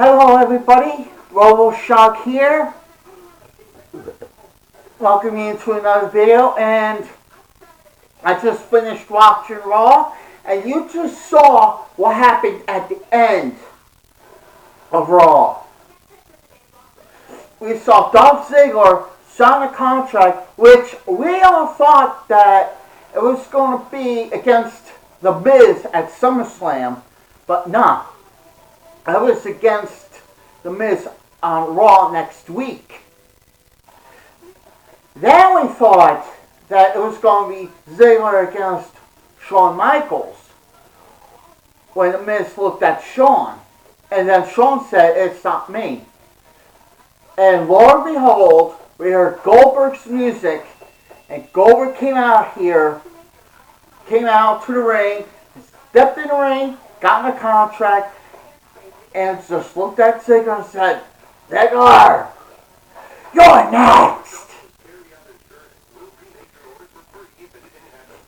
Hello everybody, RoboShock here. Welcome you to another video, and I just finished watching Raw, and you just saw what happened at the end of Raw. We saw Dolph Ziggler sign a contract, which we all thought that it was going to be against The Miz at SummerSlam, but nah. It was against The Miz on Raw next week. Then we thought that it was going to be Ziggler against Shawn Michaels when The Miz looked at Shawn. And then Shawn said, "It's not me." And lo and behold, we heard Goldberg's music, and Goldberg came out to the ring, stepped in the ring, got in a contract, and just looked at Ziggler and said, "Ziggler, you're next."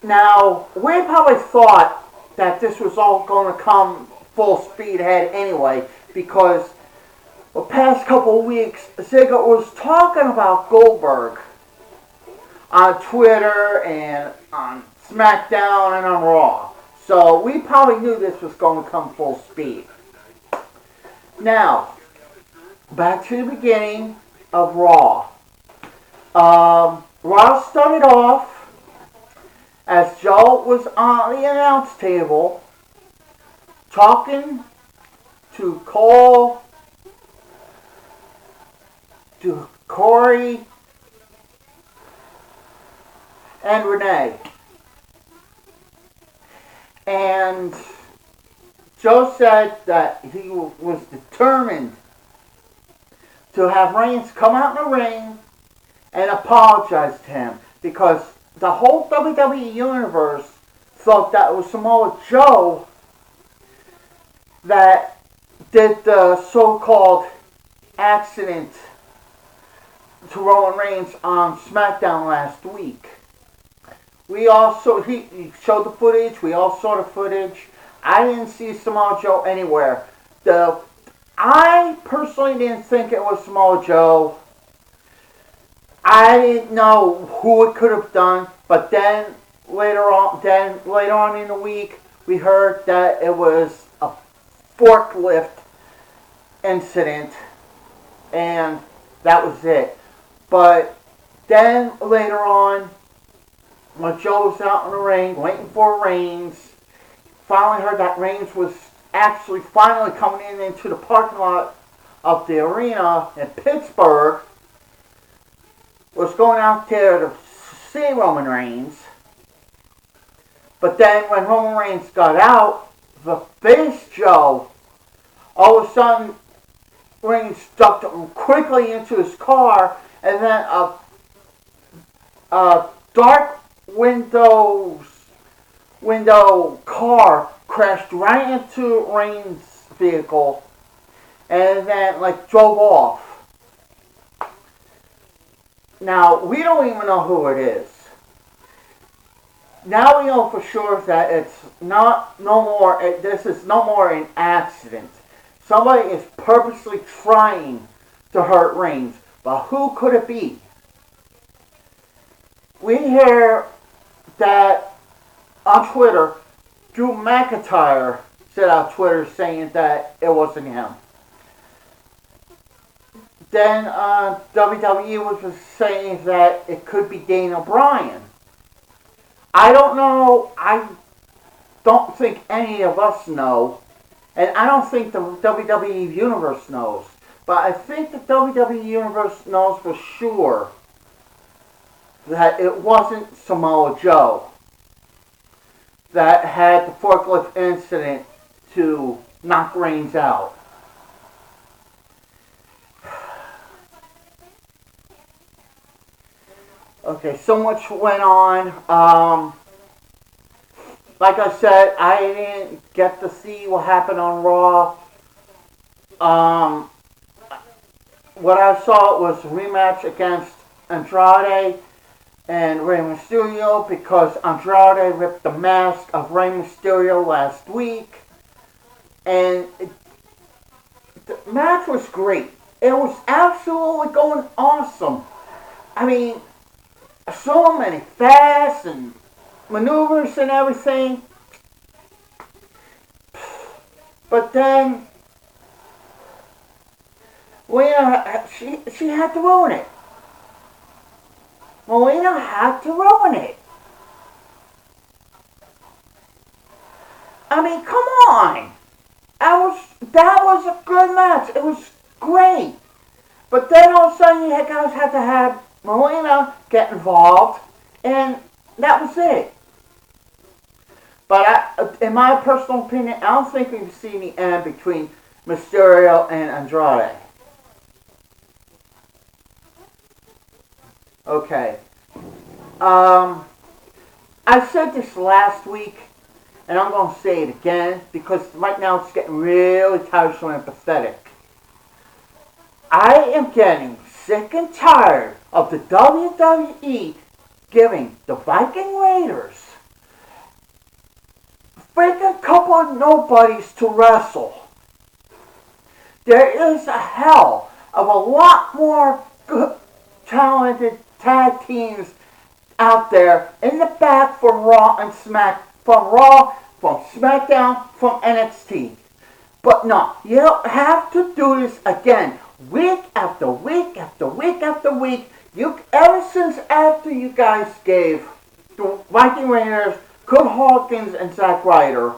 Now, we probably thought that this was all going to come full speed ahead anyway, because the past couple of weeks, Ziggler was talking about Goldberg on Twitter and on SmackDown and on Raw. So we probably knew this was going to come full speed. Now, back to the beginning of Raw. Raw started off as Joe was on the announce table talking to Cole, to Corey, and Renee. And Joe said that he was determined to have Reigns come out in the ring and apologize to him, because the whole WWE Universe thought that it was Samoa Joe that did the so-called accident to Roman Reigns on SmackDown last week. He showed the footage. We all saw the footage. I didn't see Samoa Joe anywhere. I personally didn't think it was Samoa Joe. I didn't know who it could have done, but then later on in the week, we heard that it was a forklift incident, and that was it. But then later on, when Joe was out in the ring waiting for Reigns, finally heard that Reigns was actually finally coming into the parking lot of the arena in Pittsburgh, was going out there to see Roman Reigns. But then when Roman Reigns got out, the face Joe, all of a sudden Reigns ducked him quickly into his car, and then a dark window car crashed right into Reigns' vehicle, and then drove off. Now, we don't even know who it is. Now we know for sure that this is no more an accident. Somebody is purposely trying to hurt Reigns, but who could it be? We hear that on Twitter, Drew McIntyre said on Twitter saying that it wasn't him. Then WWE was saying that it could be Daniel Bryan. I don't know. I don't think any of us know. And I don't think the WWE Universe knows. But I think the WWE Universe knows for sure that it wasn't Samoa Joe that had the forklift incident to knock Reigns out. Okay, so much went on. Like I said, I didn't get to see what happened on Raw. What I saw was a rematch against Andrade and Rey Mysterio, because Andrade ripped the mask of Rey Mysterio last week. And match was great. It was absolutely going awesome. I mean, so many fasts and maneuvers and everything. But then, Melina, she had to ruin it. Melina had to ruin it. I mean, come on. That was a good match. It was great. But then all of a sudden you guys had to have Melina get involved, and that was it. But in my personal opinion, I don't think we've seen the end between Mysterio and Andrade. Okay. I said this last week, and I'm going to say it again, because right now it's getting really tiresome and pathetic. I am getting sick and tired of the WWE giving the Viking Raiders freaking couple of nobodies to wrestle. There is a hell of a lot more good, talented tag teams out there in the back from Raw and from SmackDown, from NXT. But no, you don't have to do this again. Week after week after week after week. Ever since after you guys gave the Viking Raiders, Kurt Hawkins, and Zack Ryder,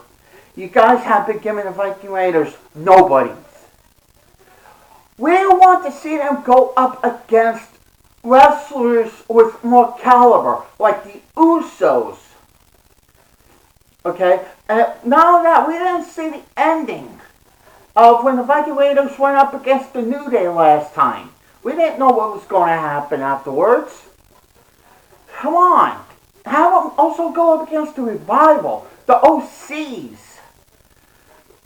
you guys have been giving the Viking Raiders nobodies. We want to see them go up against wrestlers with more caliber, like the Usos. Okay? And now that we didn't see the ending of when the Viking Raiders went up against the New Day last time. We didn't know what was going to happen afterwards. Come on. Have them also go up against the Revival, the OCs.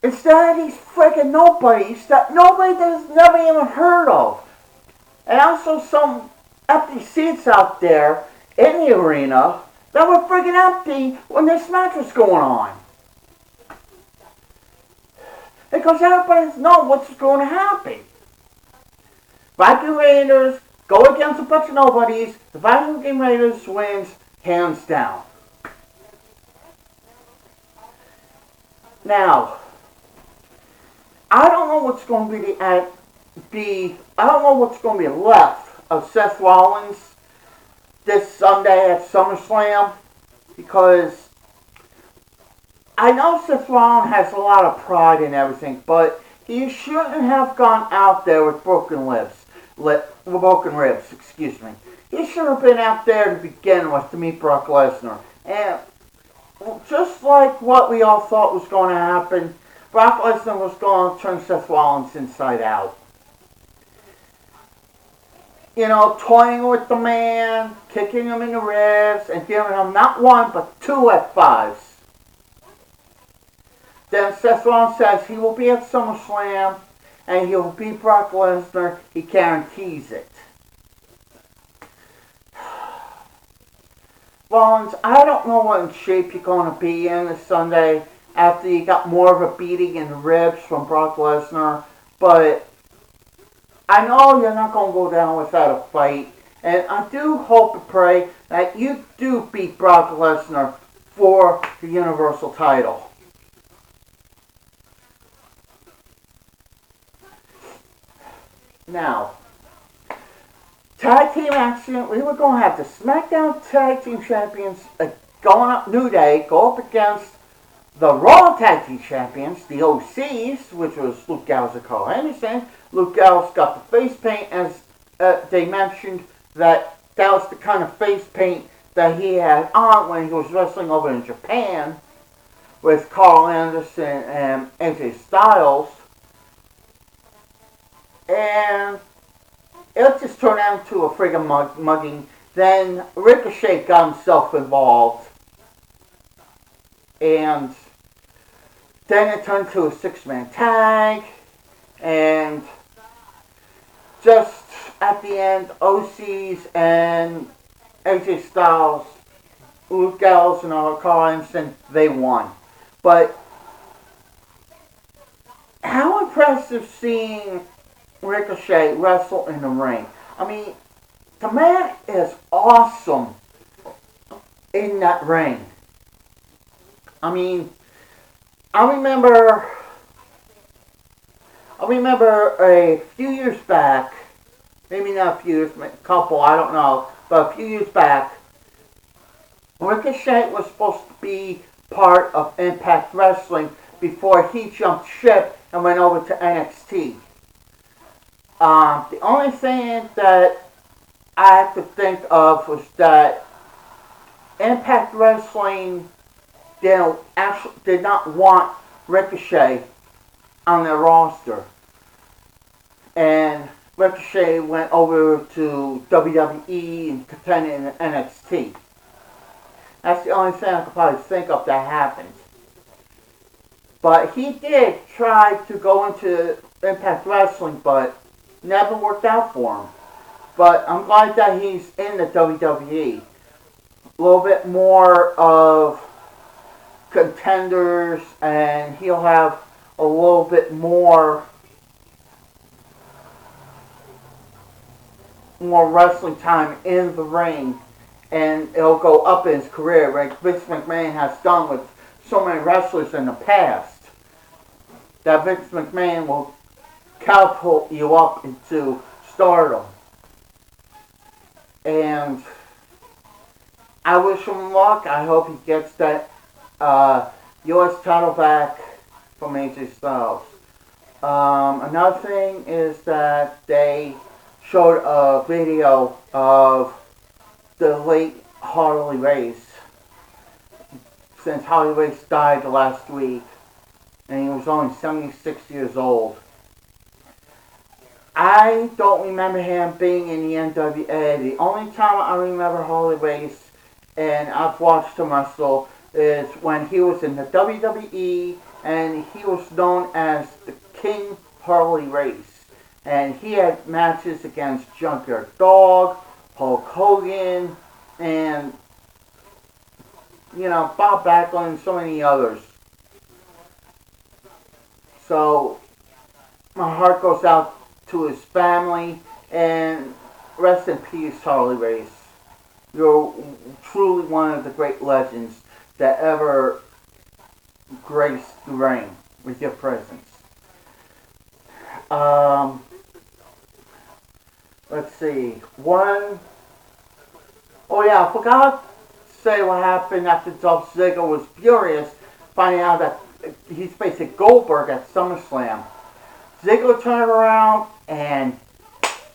Instead of these freaking nobodies that nobody has never even heard of. And also some empty seats out there in the arena that were freaking empty when this match was going on. Because everybody knows what's going to happen. Viking Raiders go against a bunch of nobodies. The Viking Raiders wins hands down. Now, I don't know what's going to I don't know what's going to be left of Seth Rollins this Sunday at SummerSlam, because I know Seth Rollins has a lot of pride and everything, but he shouldn't have gone out there with broken ribs, excuse me. He should have been out there to begin with to meet Brock Lesnar. And just like what we all thought was going to happen, Brock Lesnar was going to turn Seth Rollins inside out. You know, toying with the man, kicking him in the ribs, and giving him not one, but 2 F5s. Then Seth Rollins says he will be at SummerSlam, and he will beat Brock Lesnar. He guarantees it. Rollins, I don't know what shape you're going to be in this Sunday after you got more of a beating in the ribs from Brock Lesnar, but I know you're not going to go down without a fight, and I do hope and pray that you do beat Brock Lesnar for the Universal title. Now, tag team action, we were going to have the SmackDown Tag Team Champions going up New Day, go up against the Raw Tag Team Champions, the OCs, which was Luke Gallows and Carl Anderson. Luke Gallows got the face paint, as they mentioned that was the kind of face paint that he had on when he was wrestling over in Japan with Carl Anderson and AJ Styles. And it just turned out to a friggin' mugging. Then Ricochet got himself involved. And then it turned to a 6-man tag. And just at the end, OCs and AJ Styles, Luke Gallows and Carl Anderson, they won. But how impressive seeing Ricochet wrestle in the ring. I mean, the man is awesome in that ring. I mean, I remember a few years back, maybe not a few years, a couple, I don't know, but a few years back, Ricochet was supposed to be part of Impact Wrestling before he jumped ship and went over to NXT. The only thing that I could think of was that Impact Wrestling did not want Ricochet on their roster. And Ricochet went over to WWE and contended in NXT. That's the only thing I could probably think of that happened. But he did try to go into Impact Wrestling, but never worked out for him. But I'm glad that he's in the WWE. A little bit more of contenders, and he'll have a little bit more wrestling time in the ring, and it'll go up in his career, like Vince McMahon has done with so many wrestlers in the past. That Vince McMahon will catapult you up into stardom. And I wish him luck. I hope he gets that U.S. title back from AJ Styles. Another thing is that they showed a video of the late Harley Race, since Harley Race died last week, and he was only 76 years old. I don't remember him being in the NWA. The only time I remember Harley Race, and I've watched him wrestle, is when he was in the WWE, and he was known as the King Harley Race. And he had matches against Junkyard Dog, Hulk Hogan, and, Bob Backlund and so many others. So, my heart goes out to his family, and rest in peace, Harley Race. You're truly one of the great legends that ever graced the ring with your presence. Let's see. I forgot to say what happened after Dolph Ziggler was furious, finding out that he's facing Goldberg at SummerSlam. Ziggler turned around and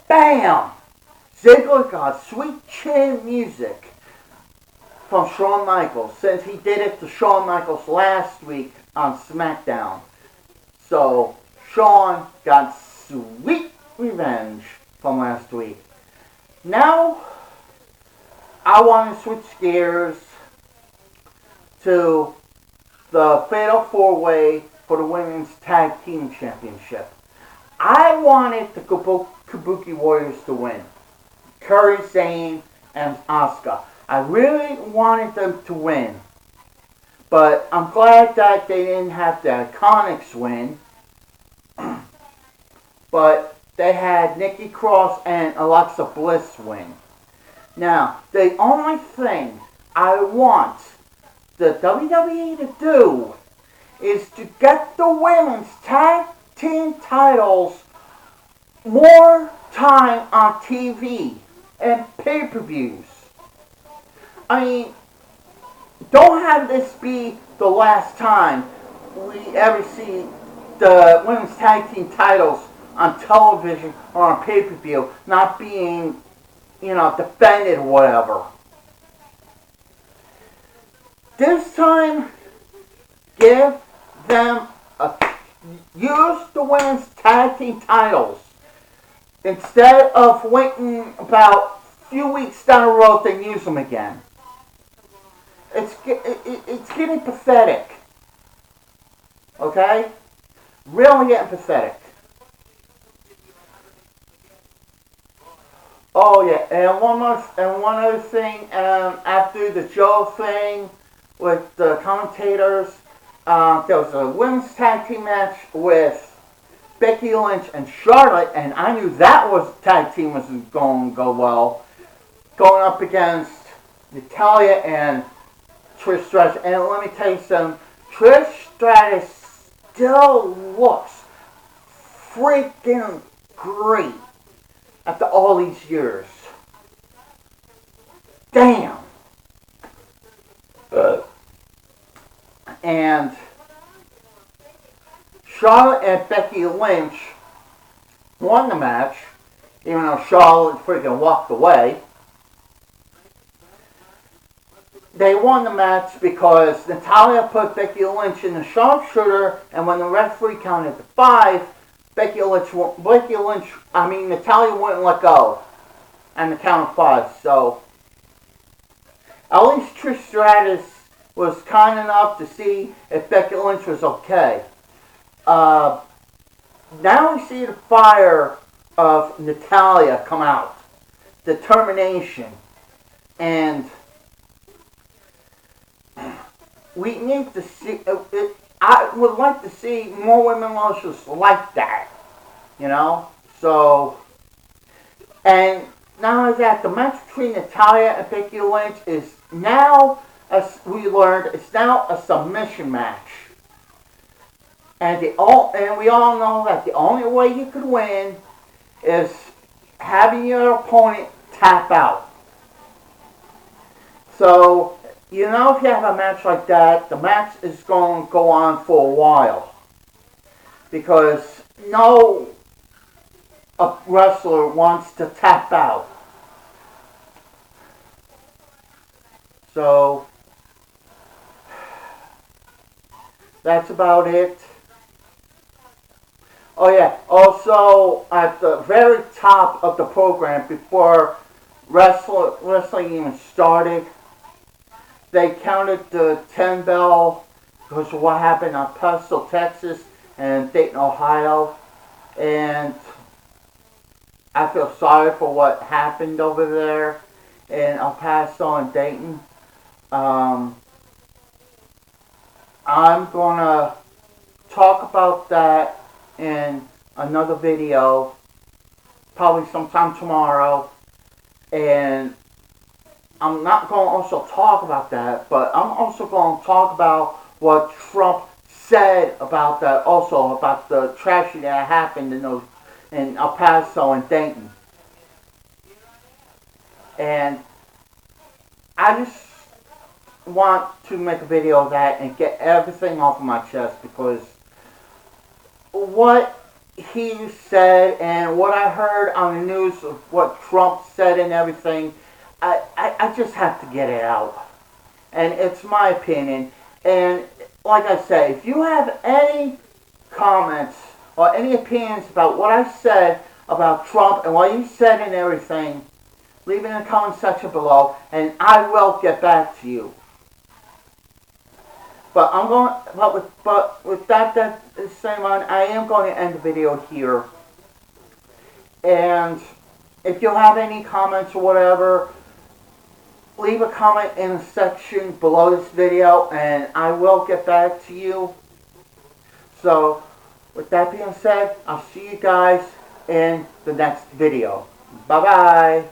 BAM! Ziggler got sweet chin music from Shawn Michaels, since he did it to Shawn Michaels last week on SmackDown. So, Shawn got sweet revenge from last week. Now, I want to switch gears to the Fatal 4-Way for the Women's Tag Team Championship. I wanted the Kabuki Warriors to win. Kairi Sane and Asuka. I really wanted them to win. But I'm glad that they didn't have the Iconics win. But they had Nikki Cross and Alexa Bliss win. Now, the only thing I want the WWE to do is to get the women's tag team titles more time on TV and pay-per-views. I mean, don't have this be the last time we ever see the women's tag team titles on television or on pay-per-view not being, defended or whatever. This time, give them use the women's tag team titles instead of waiting about a few weeks down the road to use them again. It's getting pathetic. Okay? Really getting pathetic. Oh yeah, and one other thing. After the Joe thing with the commentators, there was a women's tag team match with Becky Lynch and Charlotte, and I knew that was tag team wasn't going to go well, going up against Natalya and Trish Stratus. And let me tell you something, Trish Stratus still looks freaking great after all these years. Damn. And Charlotte and Becky Lynch won the match, even though Charlotte freaking walked away. They won the match because Natalya put Becky Lynch in the sharpshooter, and when the referee counted to 5, Natalya wouldn't let go, and the count of 5. So at least Trish Stratus was kind enough to see if Becky Lynch was okay. Now we see the fire of Natalya come out, determination, and we need to see. I would like to see more women wrestlers like that, you know. So, and not only that, the match between Natalya and Becky Lynch is now, as we learned, it's now a submission match. And we all know that the only way you could win is having your opponent tap out. So, you know, if you have a match like that, the match is going to go on for a while. Because no wrestler wants to tap out. So, that's about it. Oh yeah, also at the very top of the program, before wrestling even started, they counted the 10 bell because of what happened on Paso, Texas and Dayton, Ohio. And I feel sorry for what happened over there in El Paso and Dayton. I'm going to talk about that in another video, probably sometime tomorrow. And I'm not going to also talk about that, but I'm also going to talk about what Trump said about that, also about the tragedy that happened in El Paso and Dayton. And I just want to make a video of that and get everything off of my chest, because what he said and what I heard on the news of what Trump said and everything, I just have to get it out. And it's my opinion. And like I say, if you have any comments or any opinions about what I said about Trump and what he said and everything, leave it in the comment section below and I will get back to you. But with that saying on, I am going to end the video here. And if you have any comments or whatever, leave a comment in the section below this video and I will get back to you. So, with that being said, I'll see you guys in the next video. Bye-bye.